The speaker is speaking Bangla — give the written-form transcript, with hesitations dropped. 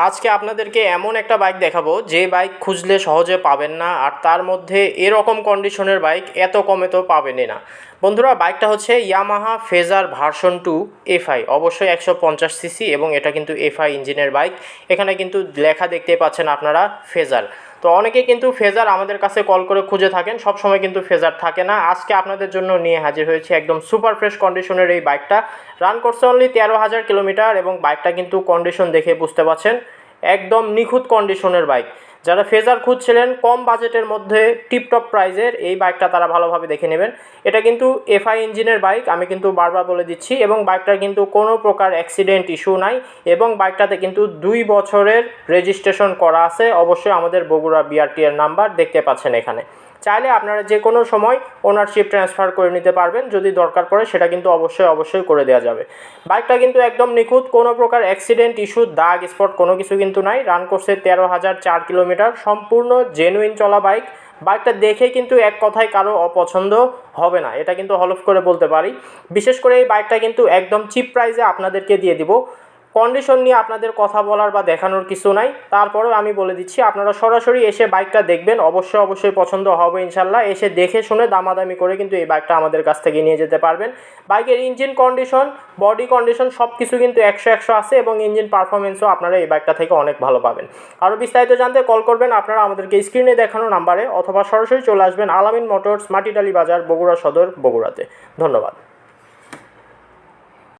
আজকে আপনাদেরকে এমন একটা বাইক দেখাবো যে বাইক খুঁজলে সহজে পাবেন না, আর তার মধ্যে এরকম কন্ডিশনের বাইক এত কমে তো পাবেনই না। বন্ধুরা, বাইকটা হচ্ছে ইয়ামাহা ফেজার ভার্সন 2 এফআই, অবশ্যই 150 সিসি এবং এটা কিন্তু এফআই ইঞ্জিনের বাইক। এখানে কিন্তু লেখা দেখতে পাচ্ছেন আপনারা ফেজার। তো অনেকে কিন্তু ফেজার আমাদের কাছে কল করে খুঁজে থাকেন, সব সময় কিন্তু ফেজার থাকে না। আজকে আপনাদের জন্য নিয়ে হাজির হয়েছে একদম সুপার ফ্রেশ কন্ডিশনের এই বাইকটা। রান করছে অনলি 13,000 কিলোমিটার এবং বাইকটা কিন্তু কন্ডিশন দেখে বুঝতে পারছেন একদম নিখুঁত কন্ডিশনের বাইক। যারা ফেজার খুঁজছিলেন কম বাজেটের মধ্যে টিপটপ প্রাইজের, এই বাইকটা তারা ভালোভাবে দেখে নেবেন। এটা কিন্তু এফআই ইঞ্জিনের বাইক, আমি কিন্তু বারবার বলে দিচ্ছি, এবং বাইকটার কিন্তু কোনো প্রকার অ্যাক্সিডেন্ট ইস্যু নাই এবং বাইকটাতে কিন্তু 2 বছরের রেজিস্ট্রেশন করা আছে। অবশ্যই আমাদের বগুড়া বিআরটি এর নাম্বার দেখতে পাচ্ছেন এখানে। চাইলে আপনারা যে কোনো সময় ওনারশিপ ট্রান্সফার করে নিতে পারবেন, যদি দরকার পড়ে সেটা কিন্তু অবশ্যই করে দেওয়া যাবে। বাইকটা কিন্তু একদম নিখুঁত, কোনো প্রকার অ্যাক্সিডেন্ট ইস্যু দাগ স্পট কোনো কিছু কিন্তু নাই। রান করছে 13,004 কিলোমিটার, সম্পূর্ণ জেনুইন চলা বাইক। বাইকটা দেখে কিন্তু এক কথায় কারো অপছন্দ হবে না, এটা কিন্তু হলফ করে বলতে পারি। বিশেষ করে এই বাইকটা কিন্তু একদম চিপ প্রাইসে আপনাদেরকে দিয়ে দিব। কন্ডিশন নিয়ে আপনাদের কথা বলার বা দেখানোর কিছু নাই, তারপরেও আমি বলে দিচ্ছি আপনারা সরাসরি এসে বাইকটা দেখবেন, অবশ্যই পছন্দ হবে ইনশাল্লাহ। এসে দেখে শুনে দামাদামি করে কিন্তু এই বাইকটা আমাদের কাছ থেকে নিয়ে যেতে পারবেন। বাইকের ইঞ্জিন কন্ডিশন, বডি কন্ডিশন সব কিছু কিন্তু 100 আছে এবং ইঞ্জিন পারফরমেন্সও আপনারা এই বাইকটা থেকে অনেক ভালো পাবেন। আরও বিস্তারিত জানতে কল করবেন আপনারা আমাদেরকে স্ক্রিনে দেখানো নাম্বারে, অথবা সরাসরি চলে আসবেন আলামিন মোটরস, মাটিডালি বাজার, বগুড়া সদর, বগুড়াতে। ধন্যবাদ।